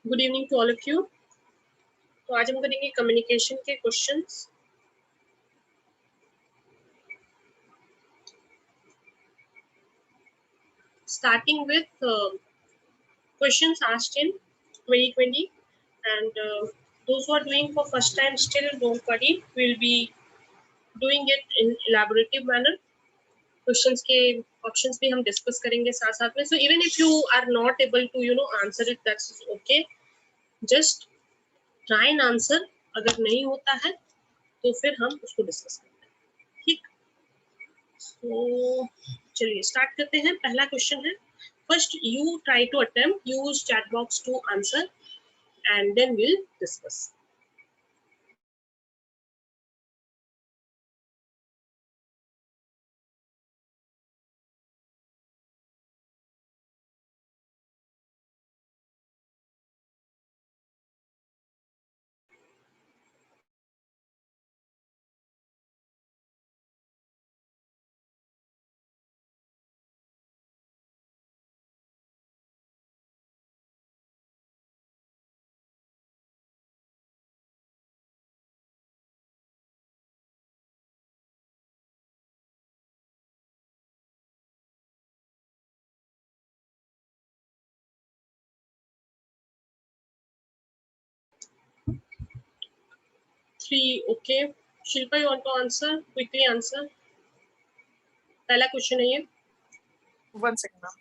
Good evening to all of you. तो आज हम करेंगे कम्युनिकेशन के questions. Starting with questions asked in 2020 and those who are doing for first time still don't worry, we'll be doing it in elaborative manner. Questions के options भी हम discuss करेंगे साथ साथ में। So even if you are not able to answer it, that's okay, just try and answer. अगर नहीं होता है तो फिर हम उसको डिस्कस करते हैं, ठीक। तो चलिए स्टार्ट करते हैं। पहला क्वेश्चन है, first you try to attempt, use chat box to answer and then will discuss. Three, okay. Shilpa, you want to answer? Quickly answer. पहला क्वेश्चन है ये। 1 second ma'am.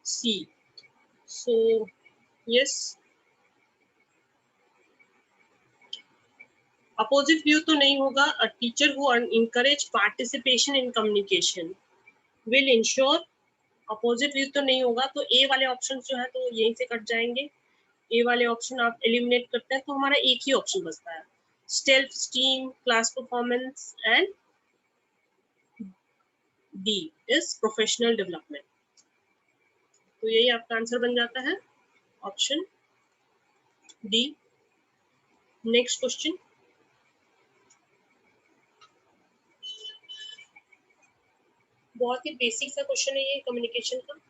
C. So yes, opposite view तो नहीं होगा। A teacher who encourage participation in communication will ensure, opposite view तो नहीं होगा। तो ए वाले ऑप्शन जो है तो यहीं से कट जाएंगे। ए वाले ऑप्शन आप एलिमिनेट करते हैं तो हमारा एक ही ऑप्शन बचता है, self esteem, class performance and D is professional development. तो यही आपका आंसर बन जाता है, ऑप्शन डी। नेक्स्ट क्वेश्चन, बहुत ही बेसिक सा क्वेश्चन है ये कम्युनिकेशन का।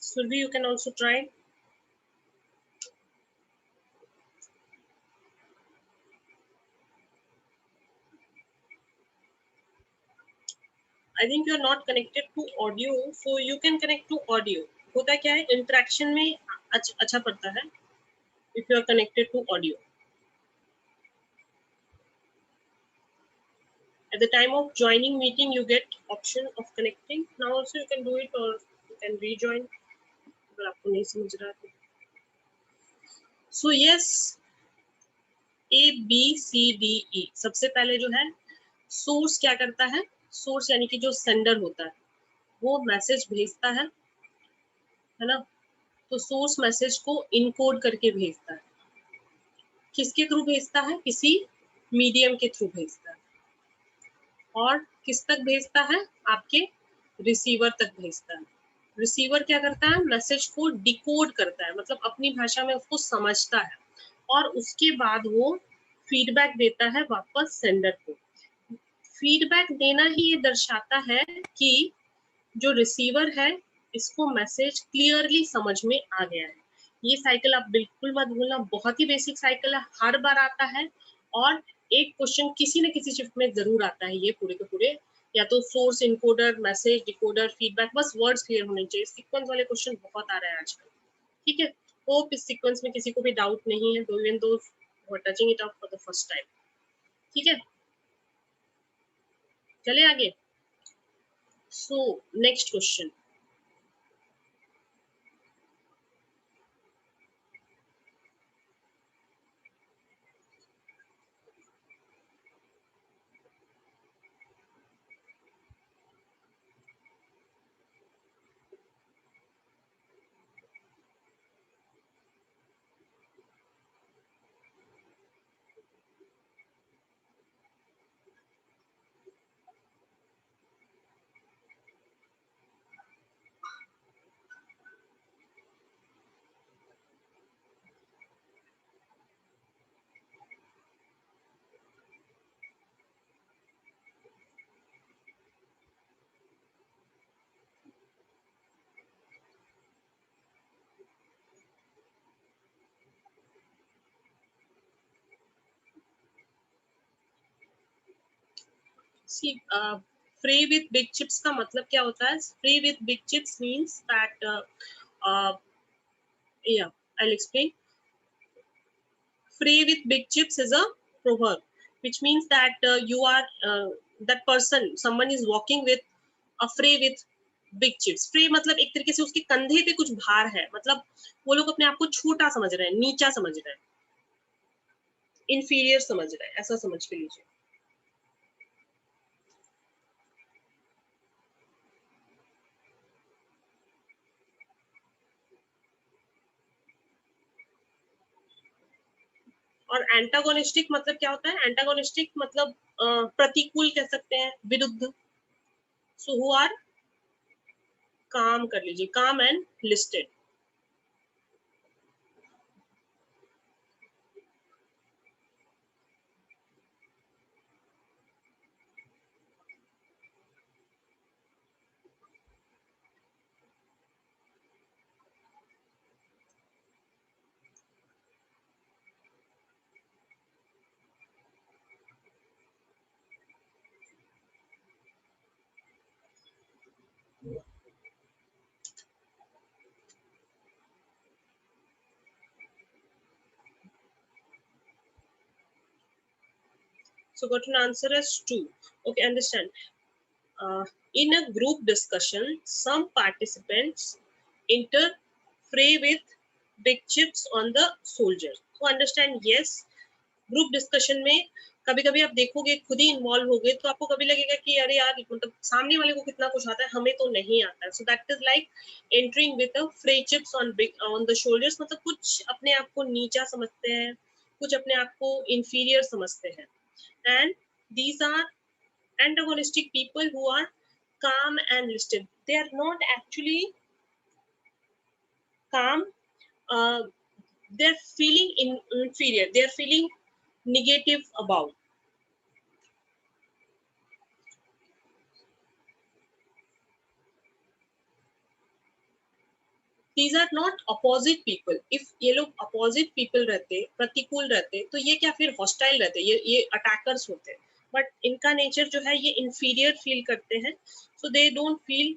Survi, you can also try. I think you are not connected to audio, so you can connect to audio. होता क्या है, इंटरेक्शन में अच्छा पड़ता है if you are connected to audio. At the time of joining meeting, you get option of connecting. Now also you can do it or you can rejoin. अगर आपको नहीं समझ रहा तो. So yes, A, B, C, D, E. सबसे पहले जो है सोर्स क्या करता है, सोर्स यानी कि जो सेंडर होता है वो मैसेज भेजता है ना। तो सोर्स मैसेज को इनकोड करके भेजता है। किसके थ्रू भेजता है? किसी मीडियम के थ्रू भेजता है, और किस तक भेजता है, आपके रिसीवर तक भेजता है। रिसीवर क्या करता है, मैसेज को डिकोड करता है, मतलब अपनी भाषा में उसको समझता है, और उसके बाद वो फीडबैक देता है वापस सेंडर को। फीडबैक देना ही ये दर्शाता है कि जो रिसीवर है इसको मैसेज क्लियरली समझ में आ गया है। ये साइकिल आप बिल्कुल मत भूलना, बहुत ही बेसिक साइकिल है, हर बार आता है, और एक क्वेश्चन किसी न किसी शिफ्ट में जरूर आता है ये पूरे के पूरे, या तो source, encoder, message, decoder, feedback, बस वर्ड्स क्लियर होने चाहिए। सीक्वेंस वाले क्वेश्चन बहुत आ रहे हैं आजकल, ठीक है। होप इस सीक्वेंस में किसी को भी डाउट नहीं है, though even though touching it up for the first time, ठीक है। चले आगे। So next question, C free with big chips का मतलब क्या होता है? Free with big chips means that yeah, I'll explain. Free with big chips is a proverb, which means that you are that person, someone is walking with a free with big chips. Free मतलब एक तरीके से उसके कंधे पे कुछ भार है, मतलब वो लोग अपने आप को छोटा समझ रहे हैं, नीचा समझ रहे हैं, इंफीरियर समझ रहे हैं, ऐसा समझ के लीजिए। और एंटागोनिस्टिक मतलब क्या होता है? एंटागोनिस्टिक मतलब प्रतिकूल कह सकते हैं, विरुद्ध। सो हु आर काम, कर लीजिए, काम and listed. So got an answer as 2. Okay, understand. In a group discussion, some participants interfere with big chips on the soldiers. So understand, yes, group discussion में कभी कभी आप देखोगे खुद ही इन्वॉल्व हो गए तो आपको कभी लगेगा कि अरे यार, मतलब सामने वाले को कितना कुछ आता है, हमें तो नहीं आता है। So that is like entering with a free chips on the shoulders, मतलब कुछ अपने आप को नीचा समझते हैं, कुछ अपने आप को इंफीरियर समझते हैं। And these are antagonistic people who are calm and listed. They are not actually calm. uh, they're feeling inferior, they're feeling negative about. These are not opposite people. If ये लोग opposite people रहते, प्रतिकूल रहते, तो ये क्या फिर hostile रहते, ये attackers होते। बट इनका नेचर जो है ये inferior feel करते हैं, so they don't feel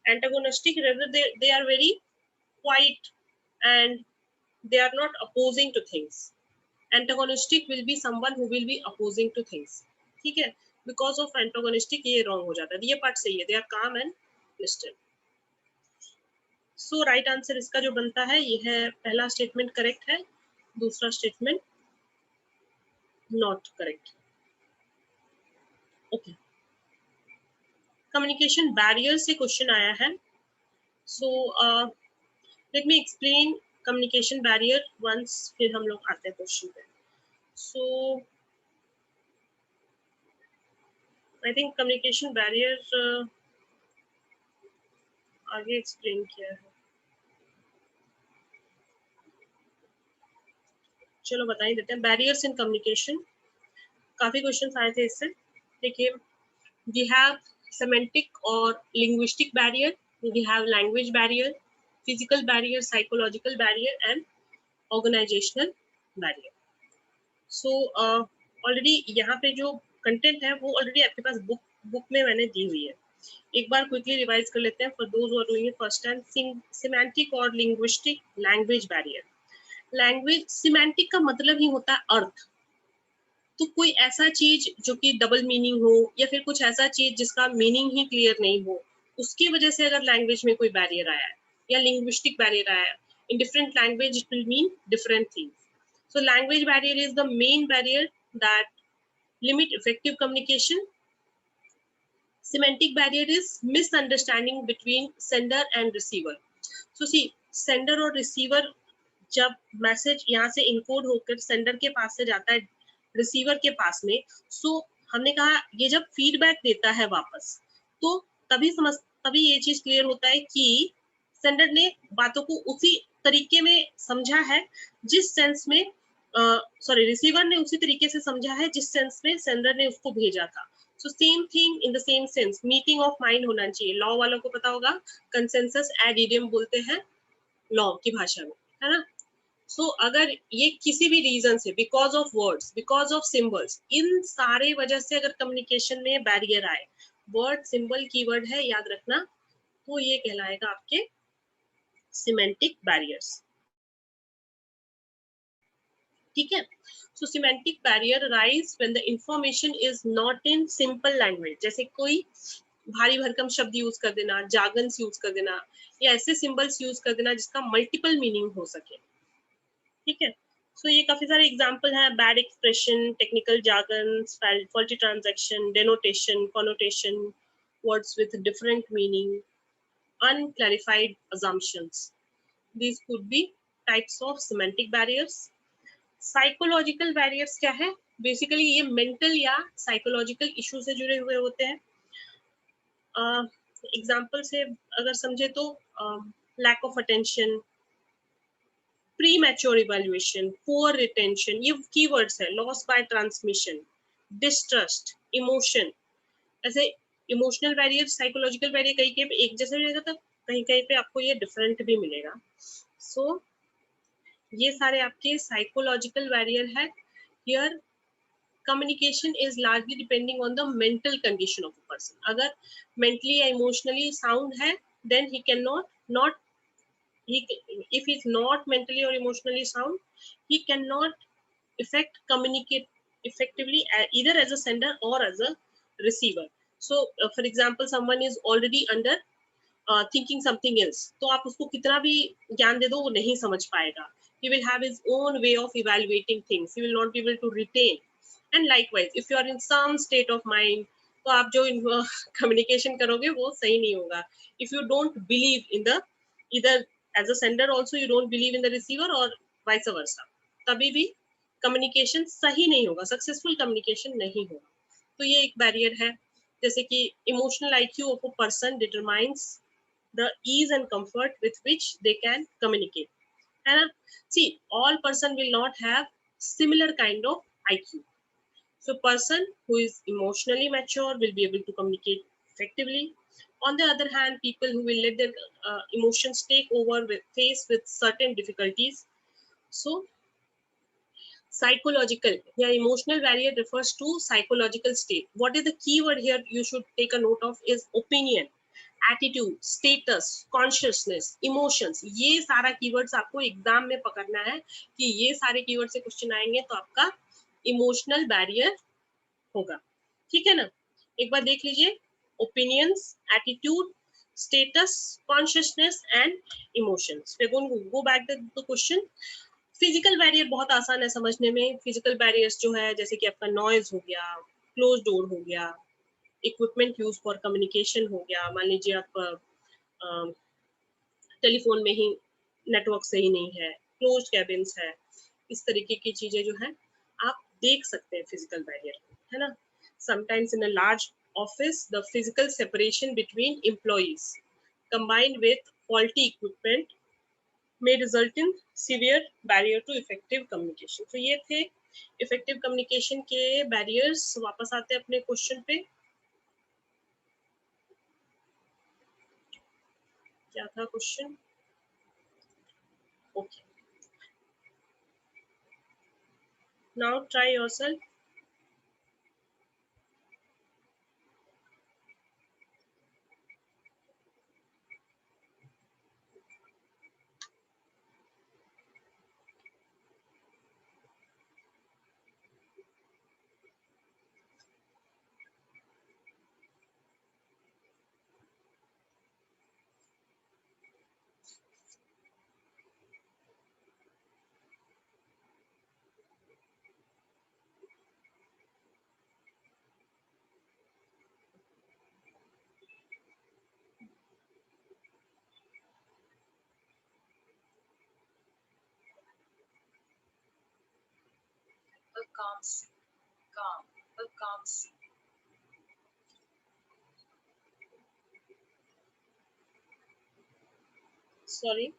antagonistic, rather they are very quiet, and they are not opposing to things. Antagonistic will be someone who will be opposing to things, ठीक है। because of antagonistic ये wrong हो जाता है, ये part सही है, they are calm and listed. So right answer इसका जो बनता है ये है, पहला स्टेटमेंट करेक्ट है, दूसरा statement not correct. Okay, communication barrier से क्वेश्चन आया है। So let me explain communication barrier once, फिर हम लोग आते हैं क्वेश्चन पे। So I think communication barrier आगे एक्सप्लेन किया है, चलो बता ही देते हैं। बैरियर्स इन कम्युनिकेशन, काफी क्वेश्चंस आए थे इससे। देखिए, we have semantic or linguistic barrier, we have language barrier, physical barrier, psychological barrier and organizational barrier. So already यहाँ पे जो कंटेंट है वो ऑलरेडी आपके पास बुक में मैंने दी हुई है, एक बार क्विकली रिवाइज कर लेते हैं for those who are doing it first time. Semantic और linguistic language barrier. Language semantic का मतलब ही होता है अर्थ, तो कोई ऐसा चीज जो कि डबल मीनिंग हो या फिर कुछ ऐसा चीज जिसका मीनिंग ही क्लियर नहीं हो, उसकी वजह से अगर लैंग्वेज में कोई बैरियर आया है या लिंग्विस्टिक बैरियर आया है, in different language it will mean different things. So language barrier is the main barrier that limit effective communication. Semantic barrier is misunderstanding between sender and receiver. So see, sender और receiver जब message यहाँ से encode होकर sender के पास से जाता है receiver के पास में, सो हमने कहा ये जब फीडबैक देता है वापस, तो तभी ये चीज क्लियर होता है कि सेंडर ने बातों को उसी तरीके में समझा है जिस सेंस में रिसीवर ने उसी तरीके से समझा है जिस सेंस में सेंडर ने उसको भेजा था। So same thing in the same sense, meeting of mind होना चाहिए। लॉ वालों को पता होगा, कंसेंसस एड इडियम बोलते हैं लॉ की भाषा में, है ना। सो अगर ये किसी भी रीजन से, because of words, because of symbols, इन सारे वजह से अगर कम्युनिकेशन में बैरियर आए, वर्ड सिंबल कीवर्ड है याद रखना, तो ये कहलाएगा आपके सिमेंटिक बैरियर्स। ठीक है। So semantic barrier rise when the information is not in simple language. जैसे कोई भारी भरकम शब्द यूज कर देना, जार्गन्स यूज कर देना, या ऐसे सिंबल्स यूज कर देना जिसका मल्टीपल मीनिंग हो सके। ठीक है। सो ये काफी सारे एग्जांपल हैं, bad expression, technical jargons, faulty transaction, denotation, connotation, words with different meaning, unclarified assumptions. These could be types of semantic barriers. Psychological barriers क्या है? Basically ये mental या psychological issue से जुड़े हुए होते हैं। एग्जाम्पल से अगर समझे तो lack of attention, premature evaluation, poor retention, ये keywords है, loss by transmission, distrust, emotion। ऐसे इमोशनल बैरियर, साइकोलॉजिकल बैरियर कहीं कहीं एक जैसे मिलेगा तो कहीं कहीं पे आपको ये डिफरेंट भी मिलेगा। सो ये सारे आपके साइकोलॉजिकल बैरियर है। Here communication is largely depending on the mental condition of a person. अगर मेंटली या इमोशनली साउंड है, then he can not if he is not mentally or emotionally sound, he cannot communicate effectively either as a sender or as a receiver. So for example, someone is already under thinking something else, तो आप उसको कितना भी ज्ञान दे दो वो नहीं समझ पाएगा। He will have his own way of evaluating things. He will not be able to retain. And likewise, if you are in some state of mind, तो आप जो communication करोगे वो सही नहीं होगा। If you don't believe in the either as a sender also you don't believe in the receiver or vice versa, तभी भी कम्युनिकेशन सही नहीं होगा, सक्सेसफुल कम्युनिकेशन नहीं होगा। तो ये एक बैरियर है। जैसे कि emotional IQ of a person determines the ease and comfort with which they can communicate, है ना। See all person will not have similar kind of IQ. So person who is emotionally mature will be able to communicate effectively. On the other hand, people who will let their emotions take over faced with certain difficulties. So psychological, yeah, emotional barrier refers to psychological state. What is the key word here you should take a note of is opinion, attitude, status, consciousness, emotions. ये सारा keywords आपको exam में पकड़ना है कि ये सारे keywords से क्वेश्चन आएंगे तो आपका इमोशनल बैरियर होगा। ठीक है ना। एक बार देख लीजिए, opinions, attitude, status, consciousness and emotions. We going to go back the question. Physical barrier बहुत आसान है समझने में। फिजिकल बैरियर्स जो है जैसे कि आपका नॉइज हो गया, क्लोज डोर हो गया, इक्विपमेंट यूज फॉर कम्युनिकेशन हो गया। मान लीजिए आप टेलीफोन में ही नेटवर्क सही नहीं है, क्लोज कैबिन्स है, इस तरीके की चीजें जो है आप देख सकते हैं फिजिकल बैरियर, है ना। Sometimes in a large office, the physical separation between employees combined with faulty equipment may result in severe barrier to effective communication. तो ये थे effective communication के barriers. वापस आते हैं अपने क्वेश्चन पे. क्या था question? Okay. Now try yourself. A calm sea. Calm. A calm sea. Sorry.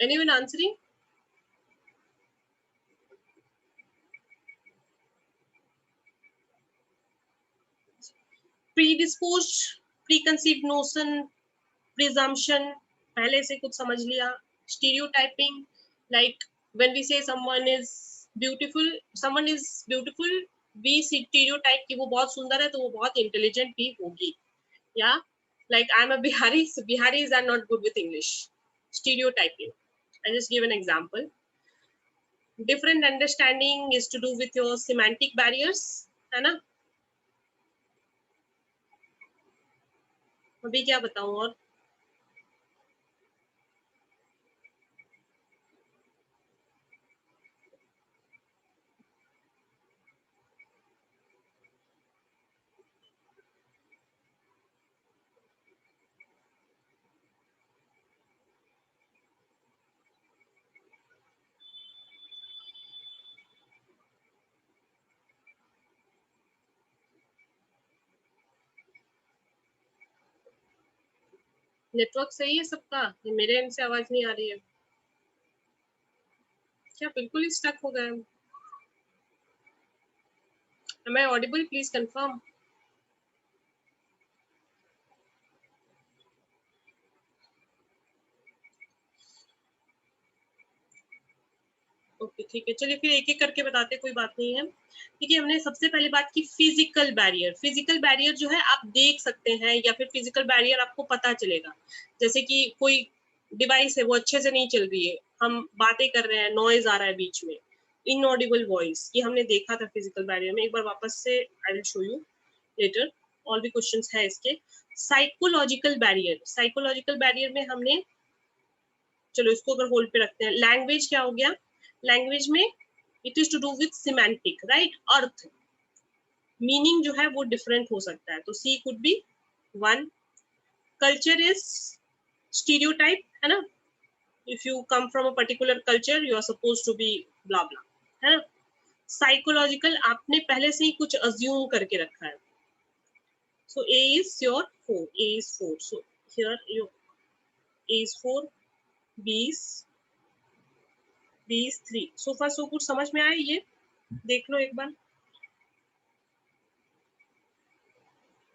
Anyone answering? Predisposed, preconceived notion, presumption, पहले से कुछ समझ लिया. Stereotyping, like when we say someone is beautiful, we stereotype कि वो बहुत सुंदर है तो वो बहुत intelligent भी होगी. Yeah, like I'm a Bihari, so Biharis are not good with English. Stereotyping. I just give an example. Different understanding is to do with your semantic barriers, है ना? अभी क्या बताऊं और? नेटवर्क सही है सबका? ये मेरे एंड से आवाज नहीं आ रही है क्या? बिल्कुल ही स्टक हो गए. Am I audible? Please confirm. Okay ठीक है, चलिए फिर एक एक करके बताते, कोई बात नहीं है. ठीक है, हमने सबसे पहले बात की फिजिकल बैरियर. फिजिकल बैरियर जो है आप देख सकते हैं या फिर फिजिकल बैरियर आपको पता चलेगा. जैसे कि कोई डिवाइस है वो अच्छे से नहीं चल रही है, हम बातें कर रहे हैं, नॉइज आ रहा है बीच में, इनऑडिबल वॉइस, ये हमने देखा था फिजिकल बैरियर में. एक बार वापस से I will show you later, और भी क्वेश्चंस है इसके. साइकोलॉजिकल बैरियर, साइकोलॉजिकल बैरियर में हमने, चलो इसको अगर होल्ड पे रखते हैं. लैंग्वेज क्या हो गया? लैंग्वेज में it is to do with semantic, right? अर्थ, मीनिंग जो है वो डिफरेंट हो सकता है, तो see could be one. Culture is stereotype, है ना? If you come from a particular culture you are suppose to be blah blah, है ना? साइकोलॉजिकल, आपने पहले से ही कुछ अज्यूम करके रखा है. So A is your 4. A is 4. So here your A is 4, B is 3. So far so good. समझ में आया? ये देख लो एक बार,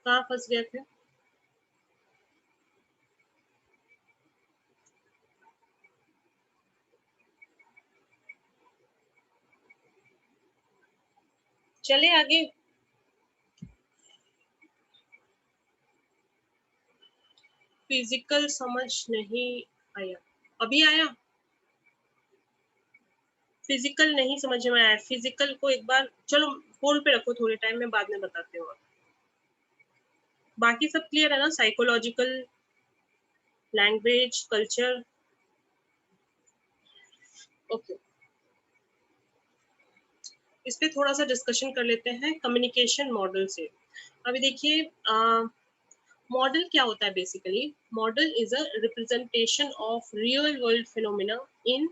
कहाँ फंस गए थे? चले आगे. फिजिकल समझ नहीं आया, अभी आया? फिजिकल नहीं समझ में आया, फिजिकल को एक बार चलो होल्ड पे रखो थोड़े टाइम में, बाद में बताते हो। बाकी सब क्लियर है ना? Psychological, language, culture, okay. इस पे थोड़ा सा डिस्कशन कर लेते हैं कम्युनिकेशन मॉडल से। अभी देखिए मॉडल क्या होता है basically? Model is a representation of real world phenomena in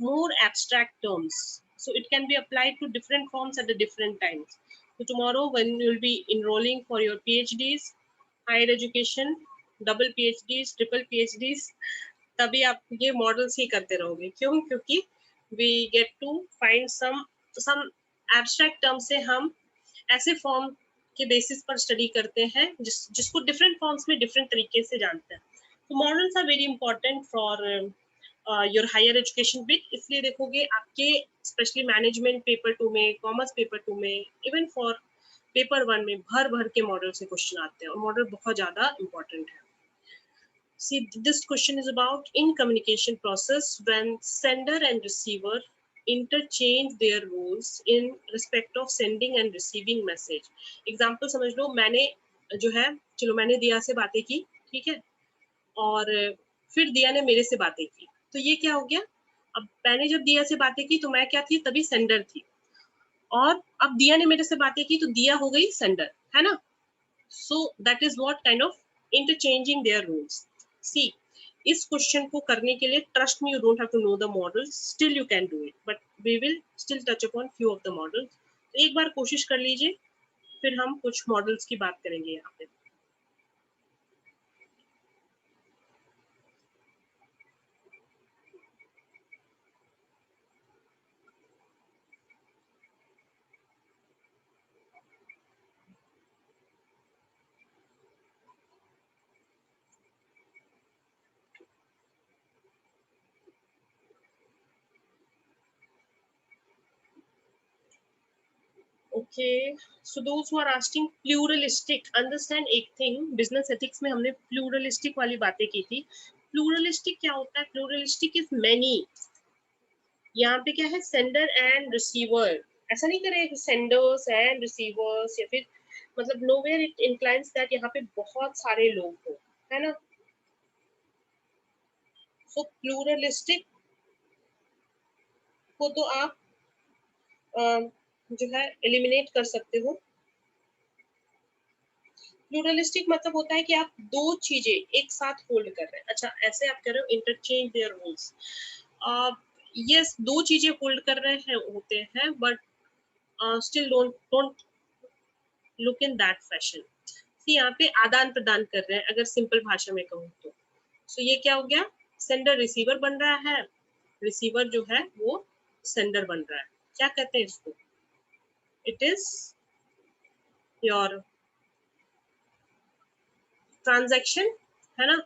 more abstract terms. So it can be applied to different forms at the different times. So tomorrow when you'll be enrolling for your PhDs, higher education, double PhDs, triple PhDs, तभी आप ये models ही करते रहोगे। क्यों? क्योंकि we get to find some abstract terms से हम ऐसे फॉर्म के बेसिस पर स्टडी करते हैं जिसको डिफरेंट फॉर्म्स में डिफरेंट तरीके से जानते हैं। तो models are very important for your higher education bit. इसलिए देखोगे आपके स्पेशली मैनेजमेंट पेपर 2 में, कॉमर्स पेपर 2 में, इवन फॉर पेपर 1 में भर भर के मॉडल से क्वेश्चन आते हैं और मॉडल बहुत ज़्यादा इंपॉर्टेंट है। See, this question is about in communication process when sender and receiver interchange their roles in respect of sending and receiving message. Example समझ लो, मैंने जो है, चलो मैंने दिया से बातें की, ठीक है, और फिर दिया ने मेरे से बातें की, तो ये क्या हो गया? अब मैंने जब दिया से बातें की तो मैं क्या थी? तभी सेंडर थी, और अब दिया ने मेरे से बातें की तो दिया हो गई सेंडर, है ना? So that is what kind of interchanging their roles. See, इस क्वेश्चन को करने के लिए trust me, you don't have to know the models, still you can do it, but we will still touch upon few of the models. तो एक बार कोशिश कर लीजिए, फिर हम कुछ मॉडल्स की बात करेंगे यहाँ पे। Okay, so those who are asking pluralistic, understand एक thing, business ethics में हमने pluralistic वाली बातें की थी। Pluralistic क्या होता है? Pluralistic is many। यहाँ पे क्या है? सेंडर एंड रिसीवर, ऐसा नहीं करे सेंडर्स एंड रिसीवर्स, या फिर मतलब नोवेयर इट इंक्लाइंस दैट यहाँ पे बहुत सारे लोग हो, है ना? सो प्लूरलिस्टिक को तो आप जो है एलिमिनेट कर सकते हो। प्लूरलिस्टिक मतलब होता है कि आप दो चीजें एक साथ होल्ड कर रहे हैं। अच्छा, ऐसे आप कह रहे हो इंटरचेंज देयर रोल्स, यस, दो चीजें होल्ड कर रहे हैं होते हैं, but still don't look in that fashion. यहाँ पे आदान प्रदान कर रहे हैं, अगर सिंपल भाषा में कहूँ तो। सो ये क्या हो गया? सेंडर रिसीवर बन रहा है, रिसीवर जो है वो सेंडर बन रहा है। क्या कहते हैं इसको? इट इज योर ट्रांजैक्शन, है ना?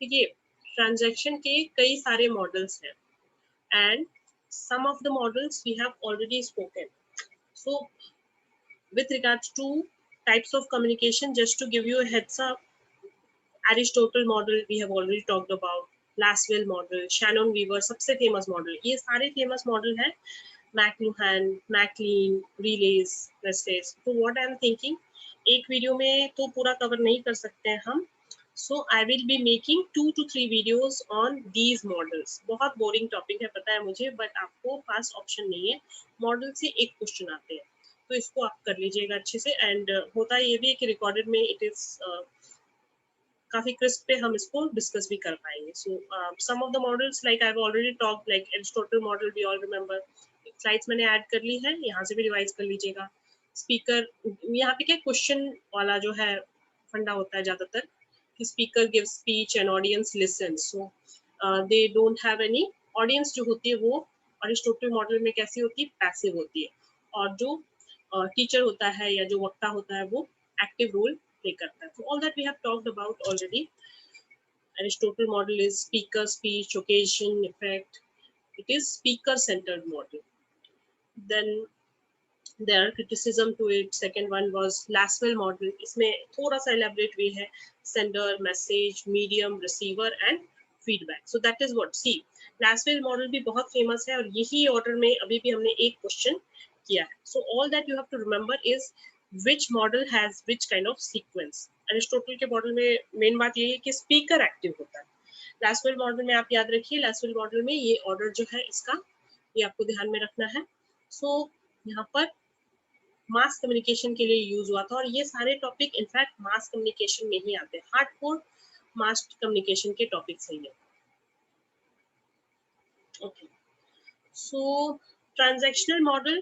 देखिए, ट्रांजैक्शन के कई सारे मॉडल्स हैं, and some of the models we have already spoken. So with regards to types of communication, just to give you a heads up, Aristotle model we have already talked about, Lasswell model, Shannon Weaver सबसे famous model, ये सारे famous model हैं, McLuhan, McLean, रिलेज, Westley. तो what I am thinking, एक video में तो पूरा कवर नहीं कर सकते हैं हम, so I will be making 2 to 3 videos on these models. बहुत बोरिंग टॉपिक है पता है मुझे, बट आपको पास ऑप्शन नहीं है, मॉडल से एक क्वेश्चन आते हैं, तो इसको आप कर लीजिएगा अच्छे से। एंड होता ये भी है कि रिकॉर्डेड में इट इज काफी क्रिस्प पे हम इसको डिस्कस भी कर पाएंगे। So some of the models like I have already talked, like Aristotle model we all remember, slides मैंने ऐड कर ली है, यहाँ से भी रिवाइज कर लीजिएगा। स्पीकर, यहाँ पे क्या क्वेश्चन वाला जो है फंडा होता है ज्यादातर, कि speaker give speech and audience listen, so they don't have any, audience जो होती है वो एरिस्टोटल मॉडल में कैसी होती है? पैसिव होती है, और जो टीचर होता है या जो वक्ता होता है वो एक्टिव रोल प्ले करता है। So all that we have talked about already. Aristotle model is speaker, speech, occasion, effect. It is speaker centered model. Then there are criticism to it. Second one was Laswell model. इसमें थोड़ा सा elaborate way है, sender, message, medium, receiver and feedback. So that is what, see, Laswell model भी बहुत famous है और यही order में अभी भी हमने एक question किया है. So all that you have to remember is which model has which kind of sequence. Aristotle के model में main बात ये है कि speaker active होता है. Laswell model में आप याद रखिए, Laswell model में ये order जो है इसका, ये आपको ध्यान में रखना है. So यहाँ पर मास कम्युनिकेशन के लिए यूज हुआ था और ये सारे टॉपिक इनफैक्ट मास कम्युनिकेशन में ही आते हैं, हार्डकोर मास कम्युनिकेशन के टॉपिक ही है. ओके, सो ट्रांजैक्शनल मॉडल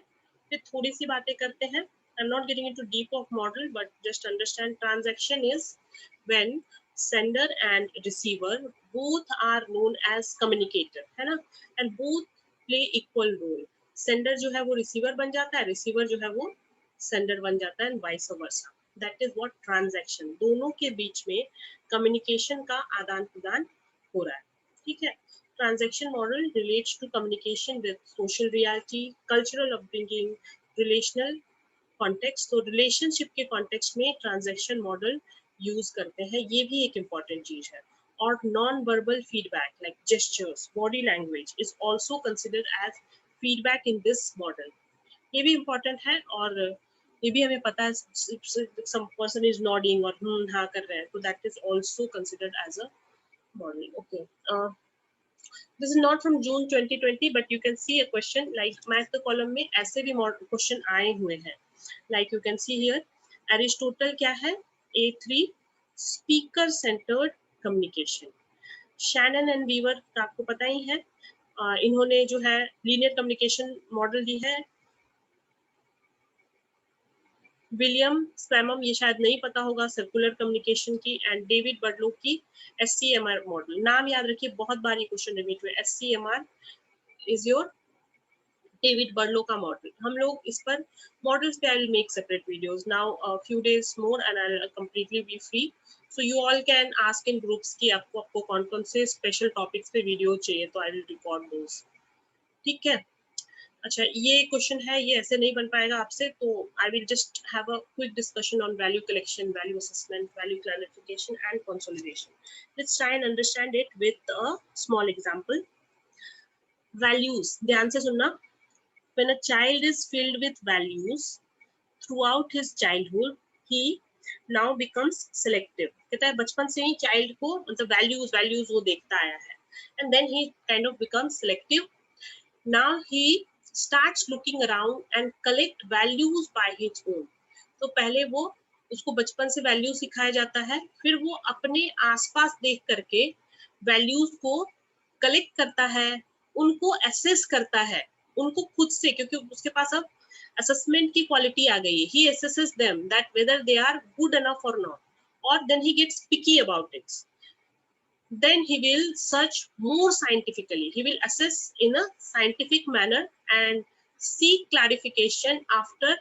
पे थोड़ी सी बातें करते हैं. I am not getting into deep of model but just understand transaction is when sender and receiver both are known as communicator, है ना, and both play equal role. Sender जो है वो रिसीवर बन जाता है, रिसीवर जो है वो सेंडर बन जाता है, and vice versa. That is what transaction, दोनों के बीच में कम्युनिकेशन का आदान प्रदान हो रहा है. ठीक है. Transaction model relates to communication with social reality, cultural upbringing, relational context. तो relationship के context में transaction model use करते हैं, ये भी एक important चीज है. और non-verbal feedback like gestures, body language is also considered as feedback in this model. ये भी important है और ये भी हमें पता है, some person is nodding और हाँ कर रहे हैं, तो that is also considered as a model. Okay. This is not from June 2020, but you can see a question like math the column में ऐसे भी question आए हुए हैं. Like you can see here, Aristotle क्या है? A3 speaker centered communication. Shannon and Weaver आपको पता ही है, इन्होंने जो है linear communication model दी है. विलियम स्पैमम, ये शायद नहीं पता होगा, सर्कुलर कम्युनिकेशन की. एंड डेविड बर्डलो की SCMR मॉडल. नाम याद रखिए, बहुत बार ये क्वेश्चन रिपीट हुए. SCMR इज योर डेविड बर्लो का मॉडल. हम लोग इस पर मॉडल्स पे I will make separate videos now few days more and I will completely B free. So you all can ask in groups कि आपको कौन कौन से स्पेशल टॉपिक्स पे वीडियो चाहिए, तो आई विल रिकॉर्ड दोस. ठीक है. अच्छा, ये क्वेश्चन है, ये ऐसे नहीं बन पाएगा आपसे, तो I will just have a quick discussion on value collection, value assessment, value classification and consolidation. Let's try and understand it with a small example. Values, ध्यान से सुनना. When a child is filled with values throughout his childhood, he now becomes selective. कहता है बचपन से ही child को मतलब values वो देखता आया है, and then he kind of becomes selective. Now he starts looking around and collect values by his own. तो पहले वो उसको बचपन से वैल्यू सिखाया जाता है, फिर वो अपने आसपास देख करके वैल्यूज को कलेक्ट करता है, उनको असेस करता है, उनको खुद से, क्योंकि उसके पास अब असेसमेंट की क्वालिटी आ गई है. He assesses them that whether they are good enough और नॉट, और then he gets picky about it. Then he will search more scientifically. He will assess in a scientific manner and seek clarification after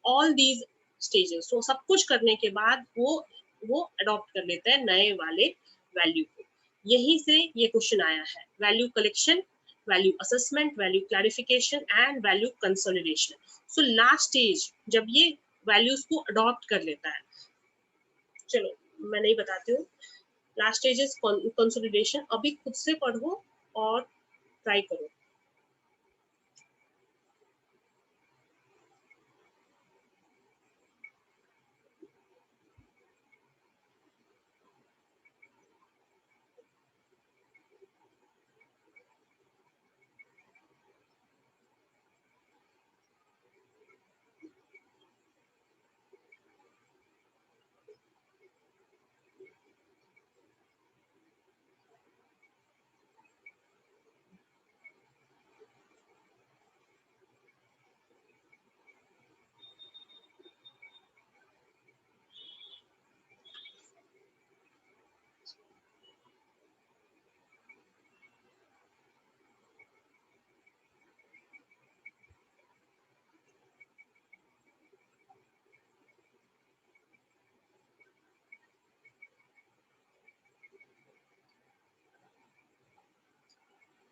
all these stages. So सब कुछ करने के बाद वो adopt कर लेते हैं नए वाले वैल्यू को. यहीं से ये क्वेश्चन आया है. Value collection, value assessment, value clarification and value consolidation. So last stage जब ये वैल्यूज को अडॉप्ट कर लेता है, चलो मैं नहीं बताती हूँ. Last stage is consolidation. अभी खुद से पढ़ो और ट्राई करो.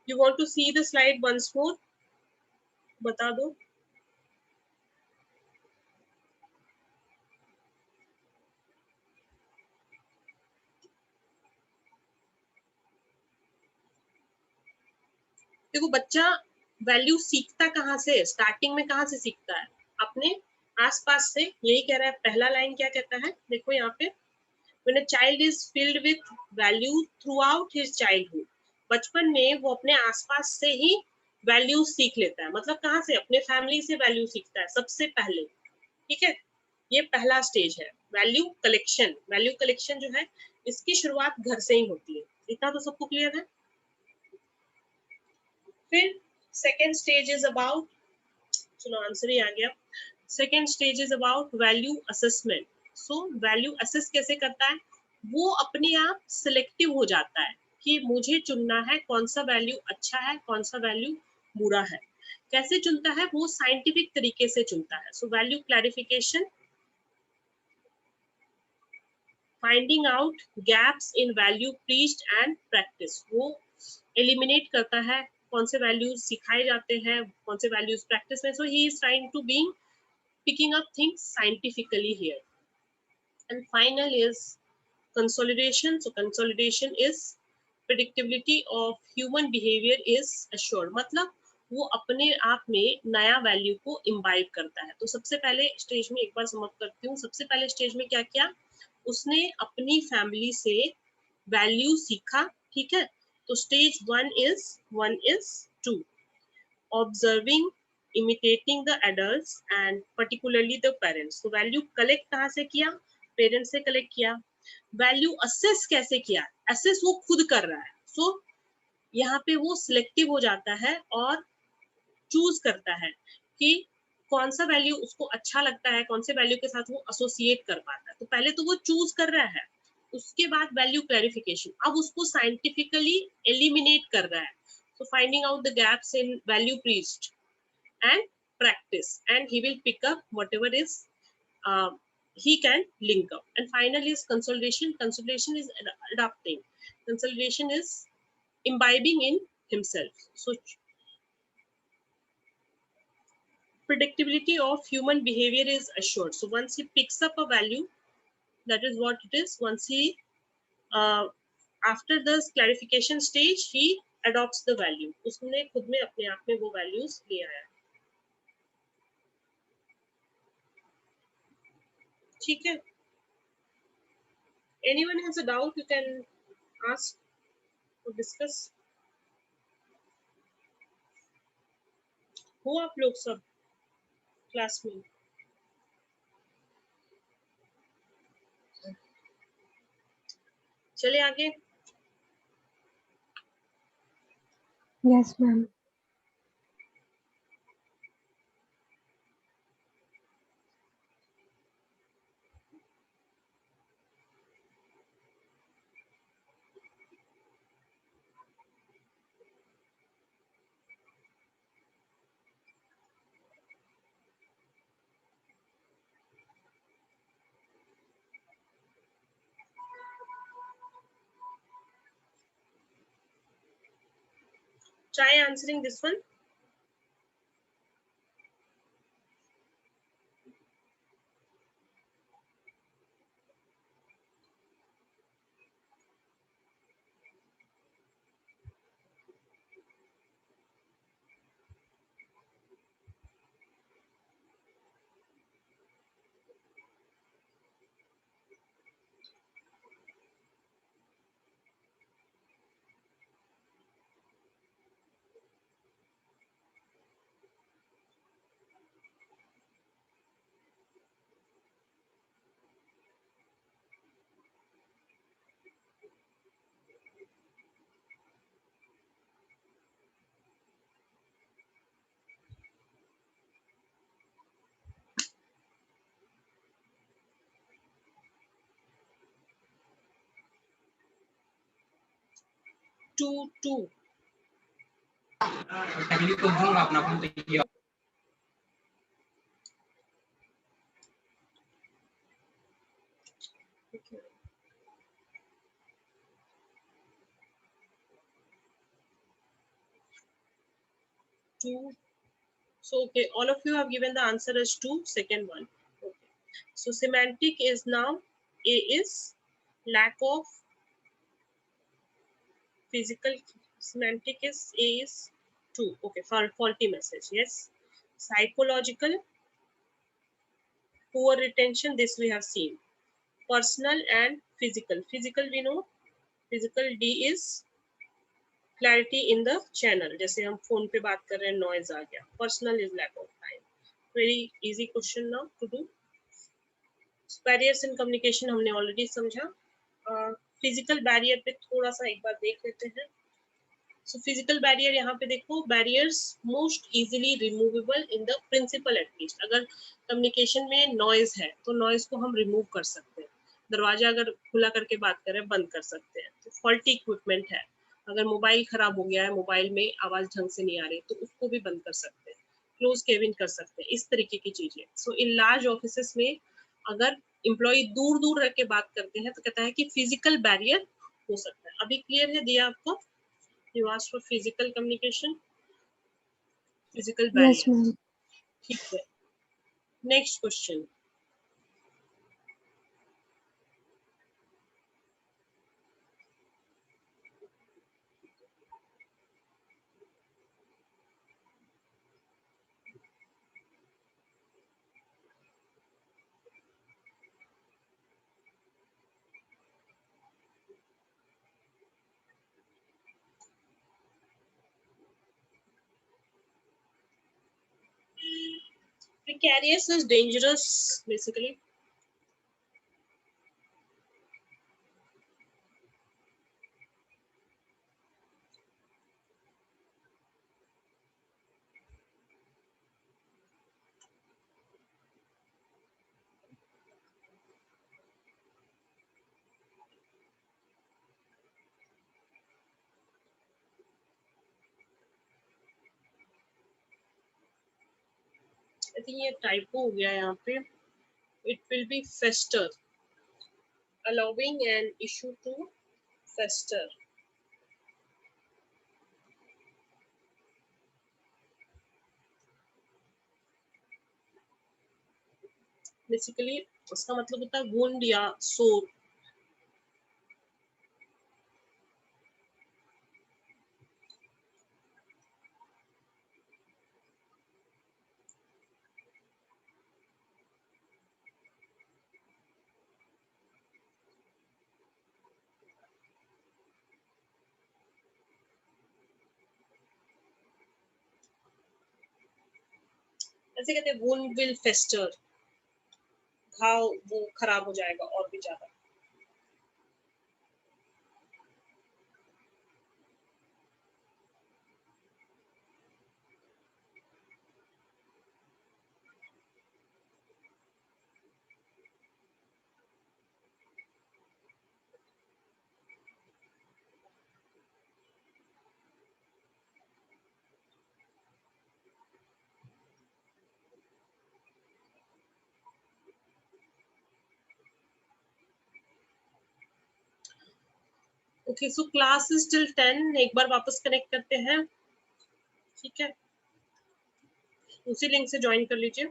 You want to see the slide once more? बता दो. देखो बच्चा वैल्यू सीखता कहाँ से, स्टार्टिंग में कहाँ से सीखता है, अपने आसपास से। यही कह रहा है पहला लाइन, क्या कहता है देखो यहाँ पे, when a child is filled with value throughout his childhood, बचपन में वो अपने आसपास से ही वैल्यू सीख लेता है। मतलब कहाँ से, अपने फैमिली से वैल्यू सीखता है सबसे पहले, ठीक है। ये पहला स्टेज है वैल्यू कलेक्शन। वैल्यू कलेक्शन जो है इसकी शुरुआत घर से ही होती है, इतना तो सबको क्लियर है। फिर सेकेंड स्टेज इज अबाउट, चलो आंसर ही आ गया। Second stage is about value assessment. So value assess कैसे करता है, वो अपने आप सिलेक्टिव हो जाता है कि मुझे चुनना है कौन सा वैल्यू अच्छा है, कौन सा वैल्यू बुरा है। कैसे चुनता है, वो साइंटिफिक तरीके से चुनता है। So value clarification, finding out gaps in value preached and practice, वो एलिमिनेट करता है कौन से वैल्यूज सिखाए जाते हैं, कौन से वैल्यूज प्रैक्टिस में। So he is trying to being picking up things scientifically here. And final is consolidation. So consolidation is predictability of human behavior is assured, मतलब वो अपने आप में नया वैल्यू को इम्बाइब करता है। तो सबसे पहले स्टेज में एक बार समअप करती हूँ। सबसे पहले स्टेज में क्या किया, उसने अपनी फैमिली से वैल्यू सीखा, ठीक है। तो stage one is two, observing, imitating the adults and particularly the parents। तो वैल्यू कलेक्ट कहाँ से किया, पेरेंट्स से कलेक्ट किया। वैल्यू असेस कैसे किया, असेस वो खुद कर रहा है। सो यहाँ पे वो सिलेक्टिव हो जाता है और चूज करता है कि कौन सा वैल्यू उसको अच्छा लगता है, कौन से वैल्यू के साथ वो एसोसिएट कर पाता है। तो पहले तो वो चूज कर रहा है, उसके बाद वैल्यू क्लैरिफिकेशन, अब उसको साइंटिफिकली एलिमिनेट कर रहा है। so finding out the gaps in value preached and practice, and he will pick up whatever is he can link up. And finally is consolidation. Consolidation is adapting, consolidation is imbibing in himself. So predictability of human behavior is assured. So once he picks up a value, that is what it is. Once he uh, after this clarification stage, he adopts the value, उसने खुद में अपने आप में वो values ले आया, ठीक है। Anyone has a doubt, you can ask or discuss. हो आप लोग सब क्लास में, चले आगे। Yes, ma'am. Try answering this one. Two. Okay. Two. So okay, all of you have given the answer as two, second one. Okay. So semantic is now A is lack of physical. Semantic is A is 2. Okay, faulty message. Yes. Psychological, poor retention, this we have seen. Personal and physical. Physical we know. Physical, D is clarity in the channel. जैसे हम phone पे बात कर रहे हैं, noise आ गया. Personal is lack of time. Very easy question now to do. Barriers in communication हमने already समझा. Physical barrier पे थोड़ा सा एक बार देख लेते हैं. So physical barrier यहाँ पे देखो, barriers most easily removable in the principle at least. अगर communication में noise है तो noise को हम remove कर सकते हैं. दरवाजा अगर खुला करके बात करें, बंद कर सकते हैं. तो faulty equipment है, अगर मोबाइल खराब हो गया है, मोबाइल में आवाज ढंग से नहीं आ रही तो उसको भी बंद कर सकते हैं. क्लोज केबिन कर सकते हैं, इस तरीके की चीजें. सो इन लार्ज ऑफिसेस में अगर एम्प्लॉय दूर दूर रह के बात करते हैं तो कहता है कि फिजिकल बैरियर हो सकता है. अभी क्लियर है दिया आपको? You asked for physical communication, physical barrier. Yes, ma'am. ठीक है. Next question. Precarious is dangerous, basically. I think ये typo हो गया यहाँ पे. It will be fester, allowing an issue to fester. Basically उसका मतलब होता है wound या sore. ऐसे कहते हैं wound will fester, घाव वो खराब हो जाएगा और भी ज्यादा. Okay, so class is till 10. एक बार वापस कनेक्ट करते हैं, ठीक है? उसी लिंक से ज्वाइन कर लीजिए.